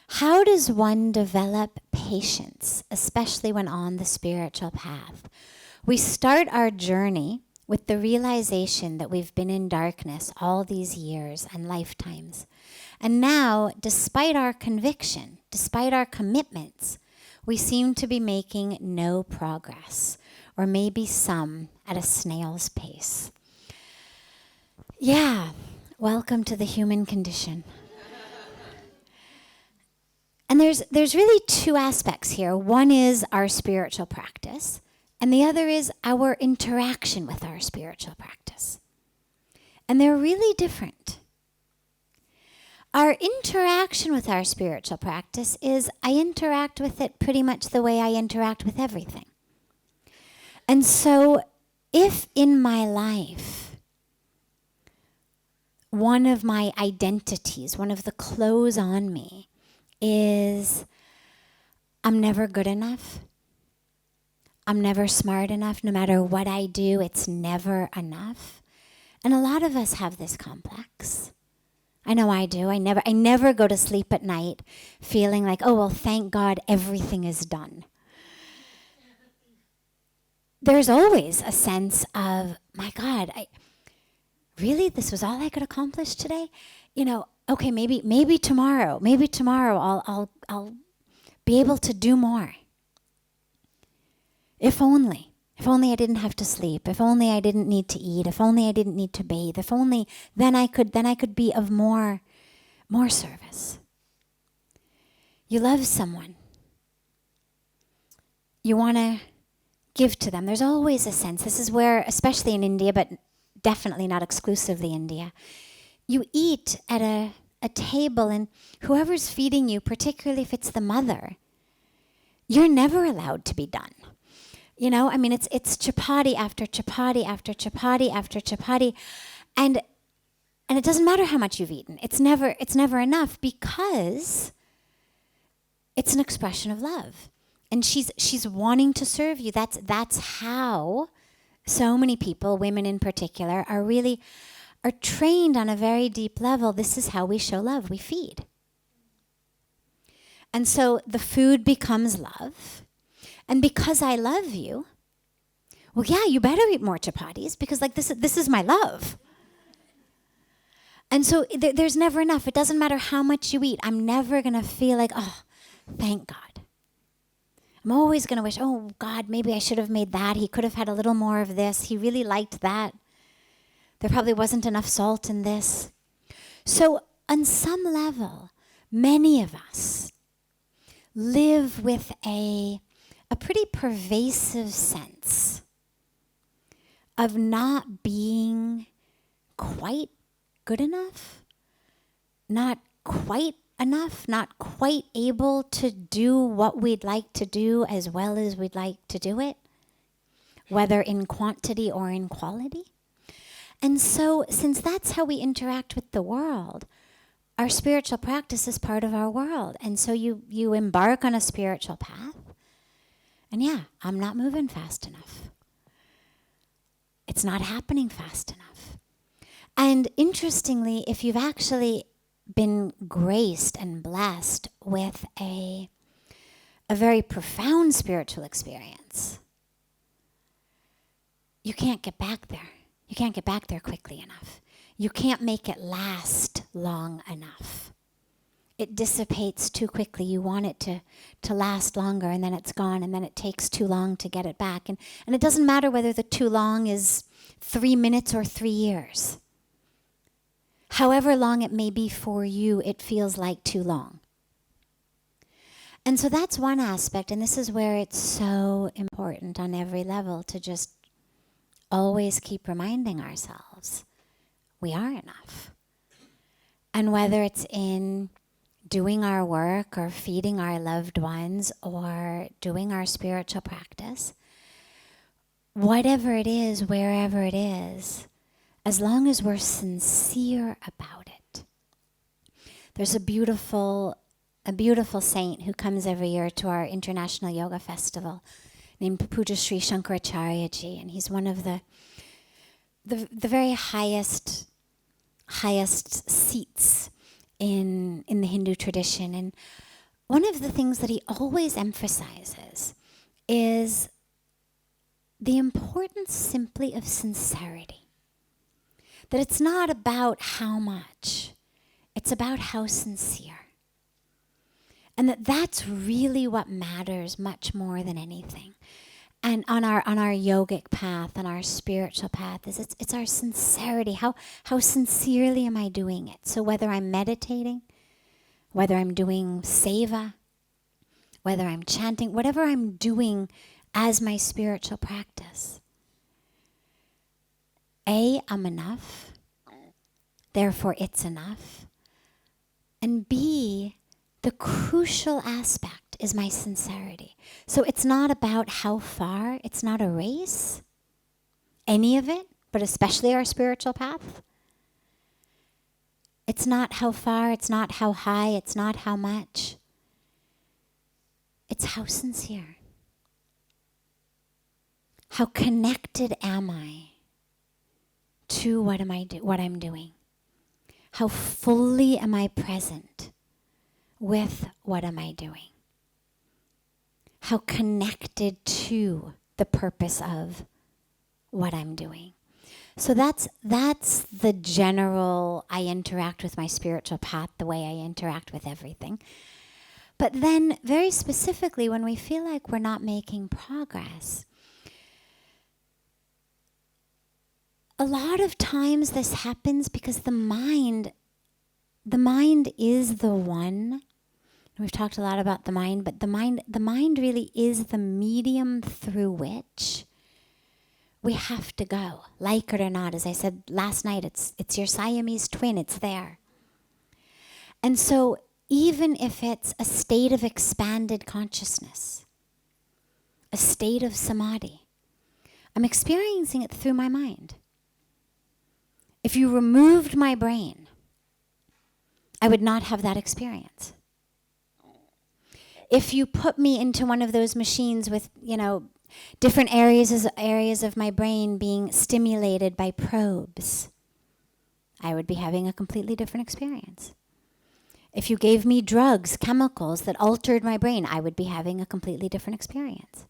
How does one develop patience, especially when on the spiritual path? We start our journey with the realization that we've been in darkness all these years and lifetimes. And now, despite our conviction, despite our commitments, we seem to be making no progress, or maybe some at a snail's pace. Yeah, welcome to the human condition. And there's really two aspects here. One is our spiritual practice, and the other is our interaction with our spiritual practice. And they're really different. Our interaction with our spiritual practice is I interact with it pretty much the way I interact with everything. And so if in my life, one of my identities, one of the clothes on me is I'm never good enough, I'm never smart enough, no matter what I do, it's never enough. And a lot of us have this complex. I know I do. I never go to sleep at night feeling like, oh, well, thank God everything is done. There's always a sense of, my God, really, this was all I could accomplish today? You know, okay, maybe tomorrow I'll be able to do more. If only I didn't have to sleep, if only I didn't need to eat, if only I didn't need to bathe, if only then I could be of more service. You love someone. You want to give to them. There's always a sense. This is where, especially in India, but definitely not exclusively India, you eat at a table and whoever's feeding you, particularly if it's the mother, you're never allowed to be done. You know, I mean, it's chapati after chapati after chapati after chapati, and it doesn't matter how much you've eaten. It's never enough because it's an expression of love, and she's wanting to serve you. That's how so many people, women in particular, are trained on a very deep level. This is how we show love. We feed, and so the food becomes love. And because I love you, well, yeah, you better eat more chapatis because like this is my love. And so there's never enough. It doesn't matter how much you eat. I'm never going to feel like, oh, thank God. I'm always going to wish, oh, God, maybe I should have made that. He could have had a little more of this. He really liked that. There probably wasn't enough salt in this. So on some level, many of us live with a pretty pervasive sense of not being quite good enough, not quite enough, not quite able to do what we'd like to do as well as we'd like to do it, whether in quantity or in quality. And so, since that's how we interact with the world, our spiritual practice is part of our world. And so you embark on a spiritual path, and yeah, I'm not moving fast enough. It's not happening fast enough. And interestingly, if you've actually been graced and blessed with a very profound spiritual experience, you can't get back there. You can't get back there quickly enough. You can't make it last long enough. It dissipates too quickly. You want it to last longer, and then it's gone, and then it takes too long to get it back. And it doesn't matter whether the too long is 3 minutes or 3 years. However long it may be for you, it feels like too long. And so that's one aspect, and this is where it's so important on every level to just always keep reminding ourselves we are enough. And whether it's in doing our work or feeding our loved ones or doing our spiritual practice, whatever it is, wherever it is, as long as we're sincere about it. There's a beautiful saint who comes every year to our International Yoga Festival named Puja Sri Shankaracharya-ji, and he's one of the very highest seats in the Hindu tradition. And one of the things that he always emphasizes is the importance simply of sincerity. That it's not about how much, it's about how sincere. And that's really what matters much more than anything. And on our yogic path, on our spiritual path, is it's our sincerity. How sincerely am I doing it? So whether I'm meditating, whether I'm doing seva, whether I'm chanting, whatever I'm doing as my spiritual practice, A, I'm enough, therefore it's enough. And B, the crucial aspect is my sincerity. So it's not about how far, it's not a race, any of it, but especially our spiritual path. It's not how far, it's not how high, it's not how much. It's how sincere. How connected am I to what I'm doing? How fully am I present with what am I doing? How connected to the purpose of what I'm doing? So that's the general, I interact with my spiritual path the way I interact with everything. But then very specifically, when we feel like we're not making progress, a lot of times this happens because the mind is the one. We've talked a lot about the mind, but the mind really is the medium through which we have to go, like it or not. As I said last night, it's your Siamese twin, it's there. And so even if it's a state of expanded consciousness, a state of samadhi, I'm experiencing it through my mind. If you removed my brain, I would not have that experience. If you put me into one of those machines with, different areas of my brain being stimulated by probes, I would be having a completely different experience. If you gave me drugs, chemicals that altered my brain, I would be having a completely different experience.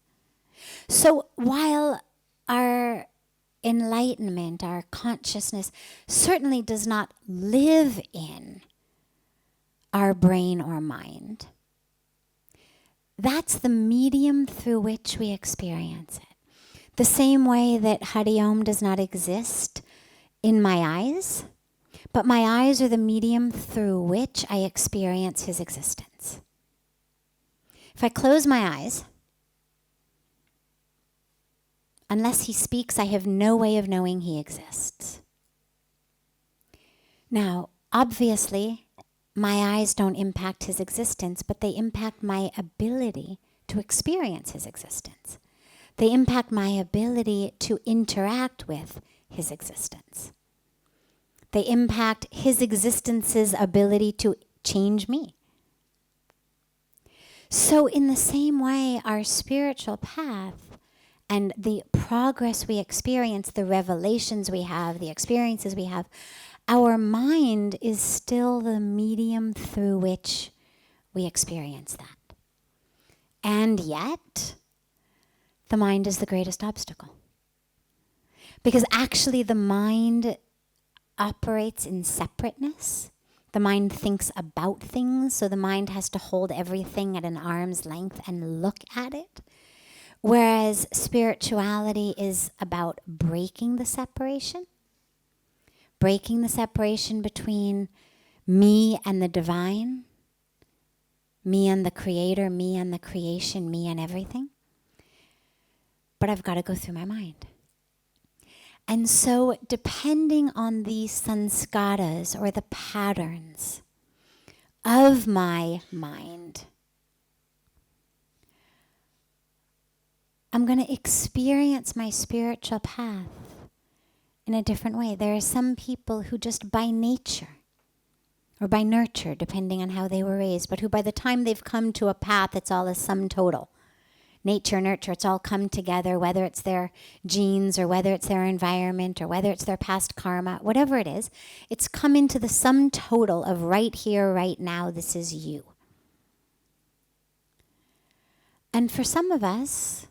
So while our enlightenment, our consciousness, certainly does not live in our brain or mind, that's the medium through which we experience it. The same way that Hari Om does not exist in my eyes, but my eyes are the medium through which I experience his existence. If I close my eyes, unless he speaks, I have no way of knowing he exists. Now, obviously, my eyes don't impact his existence, but they impact my ability to experience his existence. They impact my ability to interact with his existence. They impact his existence's ability to change me. So in the same way, our spiritual path and the progress we experience, the revelations we have, the experiences we have, our mind is still the medium through which we experience that. And yet, the mind is the greatest obstacle. Because actually the mind operates in separateness. The mind thinks about things, so the mind has to hold everything at an arm's length and look at it. Whereas spirituality is about breaking the separation between me and the divine, me and the creator, me and the creation, me and everything. But I've got to go through my mind. And so depending on the sanskaras or the patterns of my mind, I'm going to experience my spiritual path in a different way. There are some people who just by nature or by nurture, depending on how they were raised, but who by the time they've come to a path, it's all a sum total. nature, nurture. It's all come together, whether it's their genes or whether it's their environment or whether it's their past karma, whatever it is. It's come into the sum total of right here, right now, this is you. And for some of us,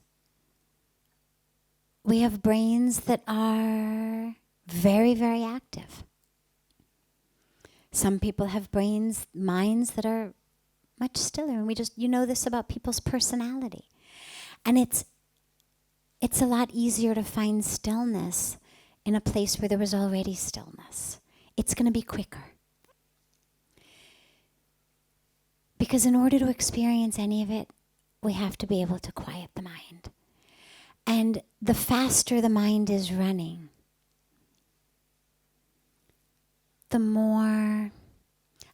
we have brains that are very, very active. Some people have minds that are much stiller. And you know this about people's personality. And it's a lot easier to find stillness in a place where there was already stillness. It's going to be quicker. Because in order to experience any of it, we have to be able to quiet the mind. And the faster the mind is running, the more,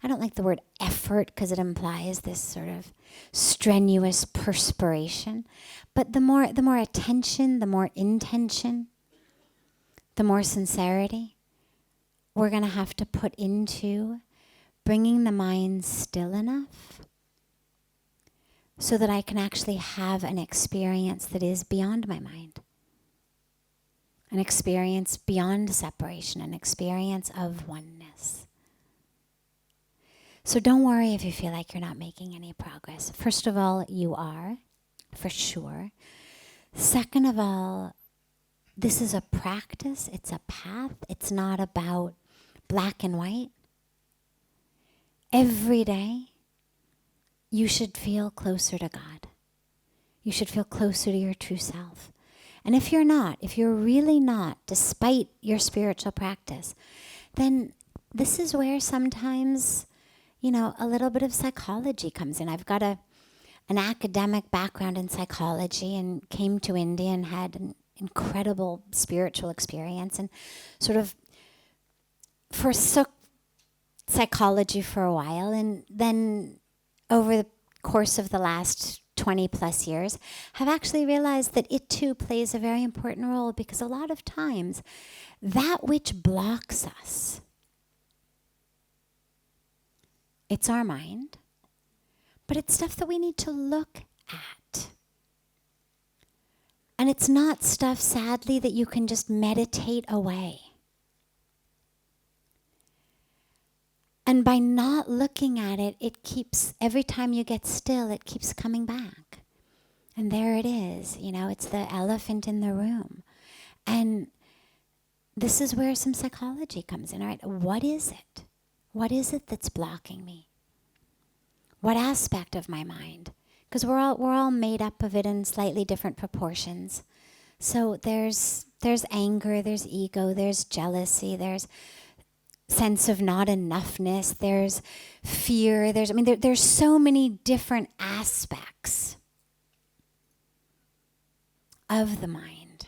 I don't like the word effort because it implies this sort of strenuous perspiration, but the more attention, the more intention, the more sincerity we're going to have to put into bringing the mind still enough so that I can actually have an experience that is beyond my mind. An experience beyond separation, an experience of oneness. So don't worry if you feel like you're not making any progress. First of all, you are, for sure. Second of all, this is a practice, it's a path, it's not about black and white. Every day, you should feel closer to God. You should feel closer to your true self. And if you're really not, despite your spiritual practice, then this is where sometimes, a little bit of psychology comes in. I've got an academic background in psychology and came to India and had an incredible spiritual experience and sort of forsook psychology for a while, and then over the course of the last 20 plus years, have actually realized that it too plays a very important role, because a lot of times that which blocks us, it's our mind, but it's stuff that we need to look at. And it's not stuff, sadly, that you can just meditate away. And by not looking at it, it keeps, every time you get still, it keeps coming back. And there it is, it's the elephant in the room. And this is where some psychology comes in, all right? What is it? What is it that's blocking me? What aspect of my mind? Because we're all made up of it in slightly different proportions. So there's anger, there's ego, there's jealousy, there's sense of not enoughness, there's fear, there's so many different aspects of the mind.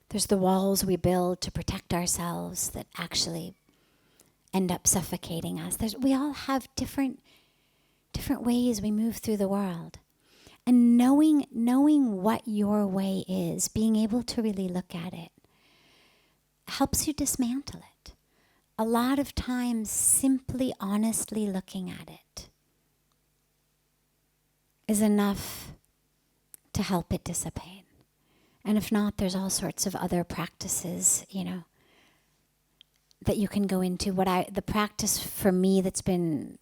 There's the walls we build to protect ourselves that actually end up suffocating us. We all have different ways we move through the world. And knowing what your way is, being able to really look at it, helps you dismantle it. A lot of times, simply honestly looking at it is enough to help it dissipate. And if not, there's all sorts of other practices, that you can go into. The practice for me that's been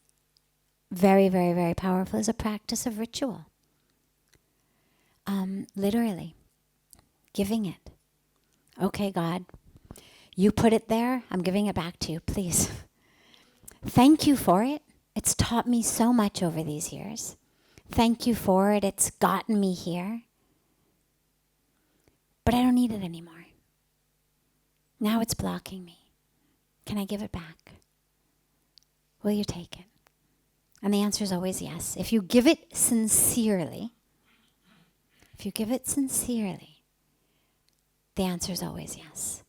very, very, very powerful is a practice of ritual. Literally, giving it. Okay, God, you put it there, I'm giving it back to you, please. Thank you for it. It's taught me so much over these years. Thank you for it. It's gotten me here. But I don't need it anymore. Now it's blocking me. Can I give it back? Will you take it? And the answer is always yes. If you give it sincerely, the answer is always yes.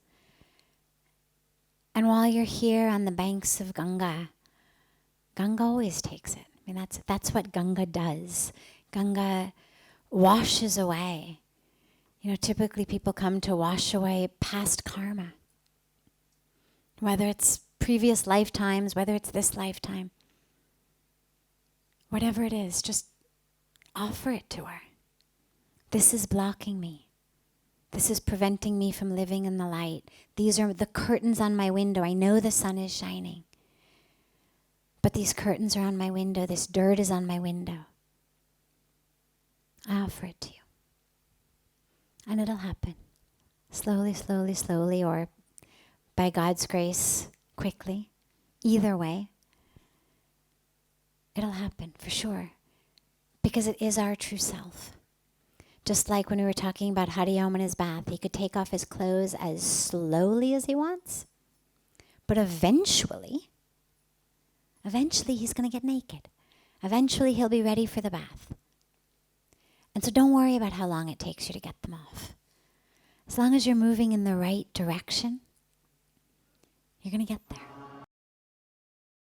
And while you're here on the banks of Ganga, Ganga always takes it. That's what Ganga does. Ganga washes away. Typically people come to wash away past karma. Whether it's previous lifetimes, whether it's this lifetime. Whatever it is, just offer it to her. This is blocking me. This is preventing me from living in the light. These are the curtains on my window. I know the sun is shining. But these curtains are on my window. This dirt is on my window. I offer it to you. And it'll happen. Slowly, slowly, slowly, or by God's grace, quickly. Either way, it'll happen for sure. Because it is our true self. Just like when we were talking about Hariyom in his bath, he could take off his clothes as slowly as he wants. But eventually he's going to get naked. Eventually he'll be ready for the bath. And so don't worry about how long it takes you to get them off. As long as you're moving in the right direction, you're going to get there.